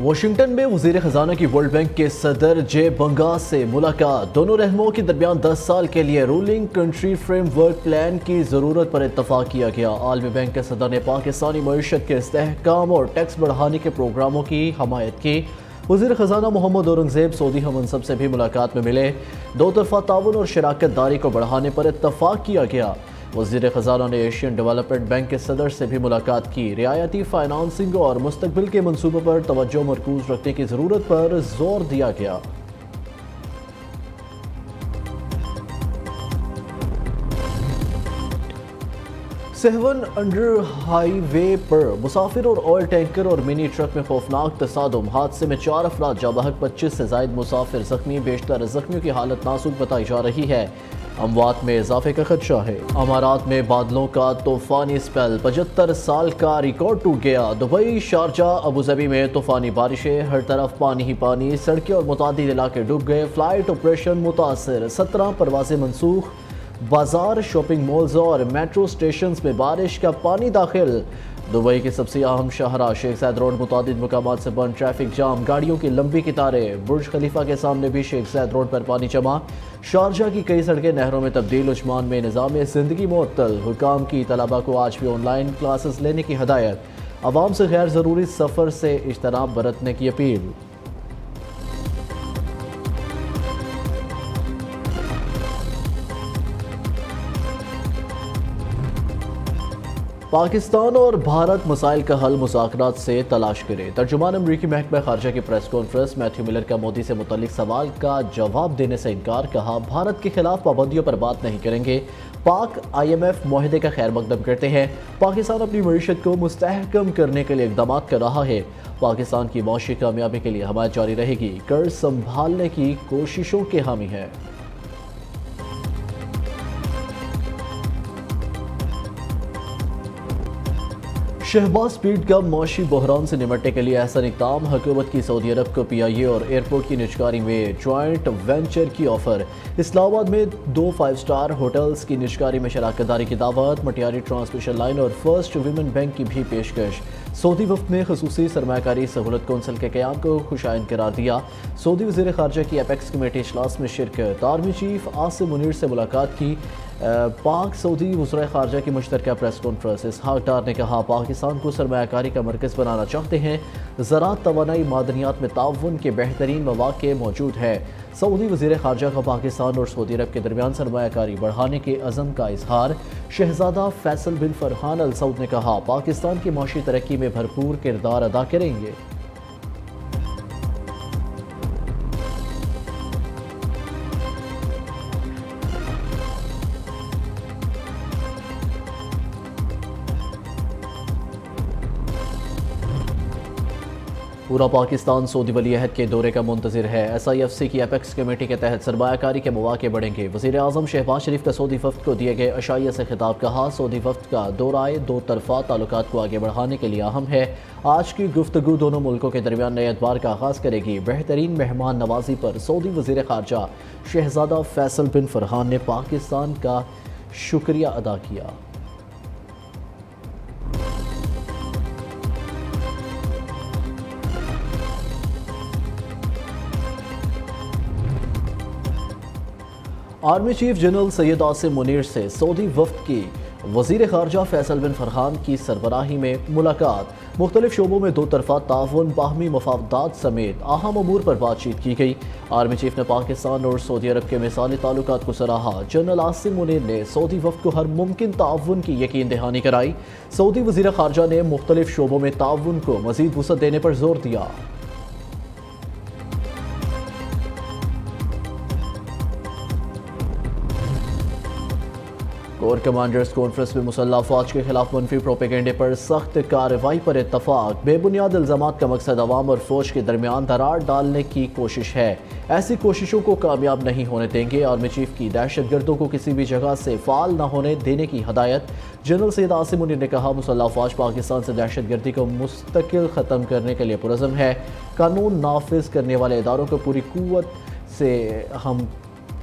Washington میں وزیر خزانہ کی ورلڈ بینک کے صدر جے بنگا سے ملاقات۔ دونوں رہنماؤں کے درمیان 10 سال کے لیے rolling country framework plan کی ضرورت پر اتفاق کیا گیا۔ عالمی بینک کے صدر نے پاکستانی معیشت کے استحکام اور ٹیکس بڑھانے کے پروگراموں کی حمایت کی۔ وزیر خزانہ محمد اورنگزیب سعودی ہم منصب سے بھی ملاقات میں ملے۔ دو طرفہ تعاون اور شراکت داری کو بڑھانے پر اتفاق کیا گیا۔ وزیر خزانہ نے ایشین ڈیولپمنٹ بینک کے صدر سے بھی ملاقات کی۔ رعایتی فائنانسنگ اور مستقبل کے منصوبوں پر توجہ مرکوز رکھنے کی ضرورت پر زور دیا گیا۔ سیون انڈر ہائی وے پر مسافر اور آئل ٹینکر اور منی ٹرک میں خوفناک تصادم۔ حادثے میں 4 افراد جاں بحق، 25 سے زائد مسافر زخمی۔ بیشتر زخمیوں کی حالت نازک بتائی جا رہی ہے۔ اموات میں اضافے کا خدشہ ہے۔ امارات میں بادلوں کا طوفانی سپیل، 75 سال کا ریکارڈ ٹوٹ گیا۔ دبئی، شارجہ، ابوظہبی میں طوفانی بارشیں، ہر طرف پانی ہی پانی، سڑکیں اور متعدد علاقے ڈوب گئے۔ فلائٹ آپریشن متاثر، 17 پروازیں منسوخ۔ بازار، شاپنگ مالز اور میٹرو سٹیشنز میں بارش کا پانی داخل۔ دبئی کی سب سے اہم شاہراہ شیخ زاید روڈ متعدد مقامات سے بند، ٹریفک جام، گاڑیوں کی لمبی قطاریں۔ برج خلیفہ کے سامنے بھی شیخ زاید روڈ پر پانی جمع۔ شارجہ کی کئی سڑکیں نہروں میں تبدیل۔ عجمان میں نظام زندگی معطل۔ حکام کی طلباء کو آج بھی آن لائن کلاسز لینے کی ہدایت۔ عوام سے غیر ضروری سفر سے اجتناب برتنے کی اپیل۔ پاکستان اور بھارت مسائل کا حل مذاکرات سے تلاش کرے۔ ترجمان امریکی محکمہ خارجہ کی پریس کانفرنس۔ میتھیو ملر کا مودی سے متعلق سوال کا جواب دینے سے انکار۔ کہا بھارت کے خلاف پابندیوں پر بات نہیں کریں گے۔ پاک IMF معاہدے کا خیر مقدم کرتے ہیں۔ پاکستان اپنی معیشت کو مستحکم کرنے کے لیے اقدامات کر رہا ہے۔ پاکستان کی معاشی کامیابی کے لیے حمایت جاری رہے گی۔ قرض سنبھالنے کی کوششوں کے حامی ہے۔ شہباز سپیڈ کا معاشی بحران سے نمٹنے کے لیے احسن اقدام۔ حکومت کی سعودی عرب کو PIA اور ایئرپورٹ کی نجکاری میں جوائنٹ وینچر کی آفر۔ اسلام آباد میں 2 5 اسٹار ہوٹلز کی نجکاری میں شراکت داری کی دعوت۔ مٹیاری ٹرانسمیشن لائن اور فرسٹ ویمن بینک کی بھی پیشکش۔ سعودی وفد نے خصوصی سرمایہ کاری سہولت کونسل کے قیام کو خوشائن قرار دیا۔ سعودی وزیر خارجہ کی اپیکس کمیٹی اجلاس میں شرکت۔ آرمی چیف عاصم منیر سے ملاقات کی۔ پاک سعودی وزرائے خارجہ کی مشترکہ پریس کانفرنس۔ اسحاق ڈار نے کہا پاکستان کو سرمایہ کاری کا مرکز بنانا چاہتے ہیں۔ زراعت، توانائی، معدنیات میں تعاون کے بہترین مواقع موجود ہے۔ سعودی وزیر خارجہ کا پاکستان اور سعودی عرب کے درمیان سرمایہ کاری بڑھانے کے عزم کا اظہار۔ شہزادہ فیصل بن فرحان ال سعود نے کہا پاکستان کی معاشی ترقی میں بھرپور کردار ادا کریں گے۔ پورا پاکستان سعودی ولی عہد کے دورے کا منتظر ہے۔ SIFC کی اپیکس کمیٹی کے تحت سرمایہ کاری کے مواقع بڑھیں گے۔ وزیر اعظم شہباز شریف کا سعودی وفد کو دیے گئے عشائیہ سے خطاب۔ کہا سعودی وفد کا دورہ دو طرفہ تعلقات کو آگے بڑھانے کے لیے اہم ہے۔ آج کی گفتگو دونوں ملکوں کے درمیان نئے ادوار کا آغاز کرے گی۔ بہترین مہمان نوازی پر سعودی وزیر خارجہ شہزادہ فیصل بن فرحان نے پاکستان کا شکریہ ادا کیا۔ Army chief general Syed Asim Munir سے سعودی وفد کی وزیر خارجہ فیصل بن فرحان کی سربراہی میں ملاقات۔ مختلف شعبوں میں دو طرفہ تعاون، باہمی مفادات سمیت اہم امور پر بات چیت کی گئی۔ آرمی چیف نے پاکستان اور سعودی عرب کے مثالی تعلقات کو سراہا۔ جنرل عاصم منیر نے سعودی وفد کو ہر ممکن تعاون کی یقین دہانی کرائی۔ سعودی وزیر خارجہ نے مختلف شعبوں میں تعاون کو مزید وسعت دینے پر زور دیا۔ کور کمانڈرز کانفرنس میں مسلح افواج کے خلاف منفی پروپیگنڈے پر سخت کارروائی پر اتفاق۔ بے بنیاد الزامات کا مقصد عوام اور فوج کے درمیان دراڑ ڈالنے کی کوشش ہے۔ ایسی کوششوں کو کامیاب نہیں ہونے دیں گے۔ آرمی چیف کی دہشت گردوں کو کسی بھی جگہ سے فعال نہ ہونے دینے کی ہدایت۔ جنرل سید عاصم منیر نے کہا مسلح افواج پاکستان سے دہشت گردی کو مستقل ختم کرنے کے لیے پرعزم ہے۔ قانون نافذ کرنے والے اداروں کو پوری قوت سے ہم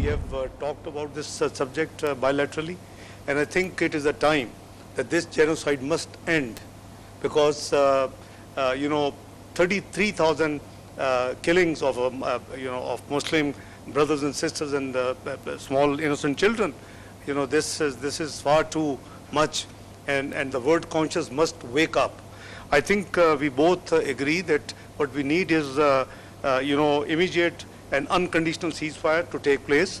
We have talked about this subject bilaterally, and I think it is a time that this genocide must end, because 33,000 killings of of Muslim brothers and sisters and small innocent children, this is far too much, and the world conscious must wake up. I think we both agree that what we need is immediate and unconditional ceasefire to take place.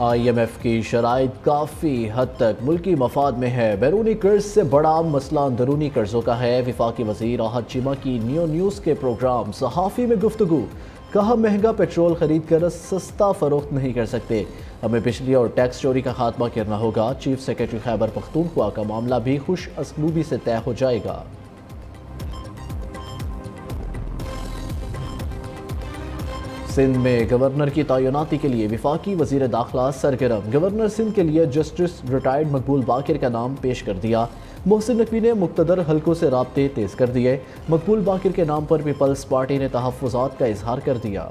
IMF کی شرائط کافی حد تک ملکی مفاد میں ہے، بیرونی قرض سے بڑا مسئلہ اندرونی قرضوں کا ہے۔ وفاقی وزیر راحت چیمہ کی نیو نیوز کے پروگرام صحافی میں گفتگو، کہا مہنگا پیٹرول خرید کر سستا فروخت نہیں کر سکتے، ہمیں بجلی اور ٹیکس چوری کا خاتمہ کرنا ہوگا۔ چیف سیکرٹری خیبر پختونخوا کا معاملہ بھی خوش اسلوبی سے طے ہو جائے گا۔ سندھ میں گورنر کی تعیناتی کے لیے وفاقی وزیر داخلہ سرگرم، گورنر سندھ کے لیے جسٹس ریٹائرڈ مقبول باقر کا نام پیش کر دیا۔ محسن نقوی نے مقتدر حلقوں سے رابطے تیز کر دیے، مقبول باقر کے نام پر پیپلز پارٹی نے تحفظات کا اظہار کر دیا۔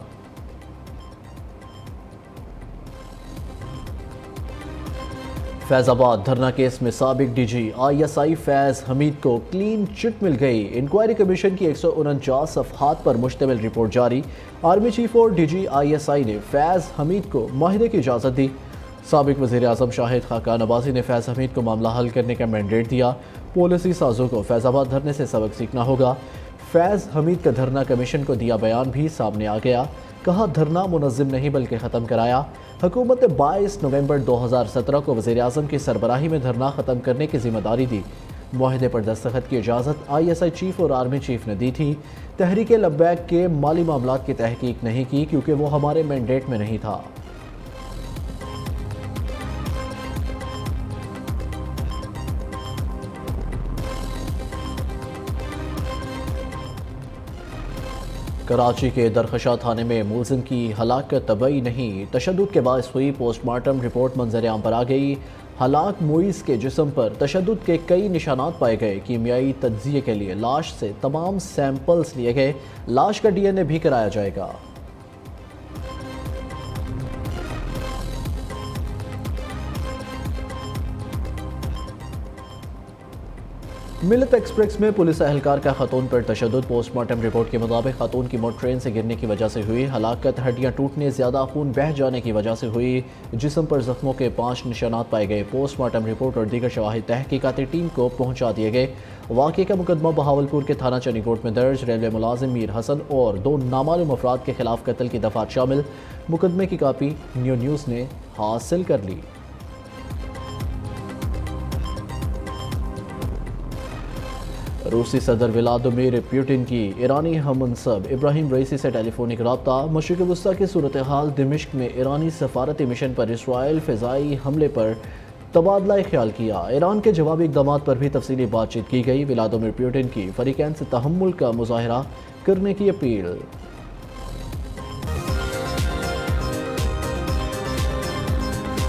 فیض آباد دھرنا کیس میں سابق ڈی جی ISI فیض حمید کو کلین چٹ مل گئی، انکوائری کمیشن کی 149 صفحات پر مشتمل رپورٹ جاری۔ آرمی چیف اور ڈی جی ISI نے فیض حمید کو معاہدے کی اجازت دی۔ سابق وزیر اعظم شاہد خاقان عباسی نے فیض حمید کو معاملہ حل کرنے کا مینڈیٹ دیا۔ پالیسی سازوں کو فیض آباد دھرنے سے سبق سیکھنا ہوگا۔ فیض حمید کا دھرنا کمیشن کو دیا بیان بھی سامنے آ گیا، کہا دھرنا منظم نہیں بلکہ ختم کرایا۔ حکومت نے 22 نومبر 2017 کو وزیر اعظم کی سربراہی میں دھرنا ختم کرنے کی ذمہ داری دی۔ معاہدے پر دستخط کی اجازت ISI چیف اور آرمی چیف نے دی تھی۔ تحریک لبیک کے مالی معاملات کی تحقیق نہیں کی کیونکہ وہ ہمارے مینڈیٹ میں نہیں تھا۔ کراچی کے درخشاں تھانے میں ملزم کی ہلاکت طبعی نہیں، تشدد کے باعث ہوئی، پوسٹ مارٹم رپورٹ منظر عام پر آ گئی۔ ہلاک موئز کے جسم پر تشدد کے کئی نشانات پائے گئے، کیمیائی تجزیے کے لیے لاش سے تمام سیمپلز لیے گئے، لاش کا DNA بھی کرایا جائے گا۔ ملت ایکسپریس میں پولیس اہلکار کا خاتون پر تشدد، پوسٹ مارٹم رپورٹ کے مطابق خاتون کی موت ٹرین سے گرنے کی وجہ سے ہوئی، ہلاکت ہڈیاں ٹوٹنے، زیادہ خون بہہ جانے کی وجہ سے ہوئی، جسم پر زخموں کے 5 نشانات پائے گئے، پوسٹ مارٹم رپورٹ اور دیگر شواہد تحقیقاتی ٹیم کو پہنچا دیے گئے۔ واقعے کا مقدمہ بہاولپور کے تھانہ چنی کوٹ میں درج، ریلوے ملازم میر حسن اور 2 نامعلوم افراد کے خلاف قتل کی دفعات شامل۔ مقدمے کی کاپی نیو نیوز نے حاصل کر لی۔ روسی صدر ولادیمیر پوٹن کی ایرانی ہم منصب ابراہیم رئیسی سے ٹیلی فونک رابطہ، مشرق وسطیٰ کی صورتحال، دمشق میں ایرانی سفارتی مشن پر اسرائیل فضائی حملے پر تبادلہ خیال کیا، ایران کے جوابی اقدامات پر بھی تفصیلی بات چیت کی گئی، ولادیمیر پوٹن کی فریقین سے تحمل کا مظاہرہ کرنے کی اپیل۔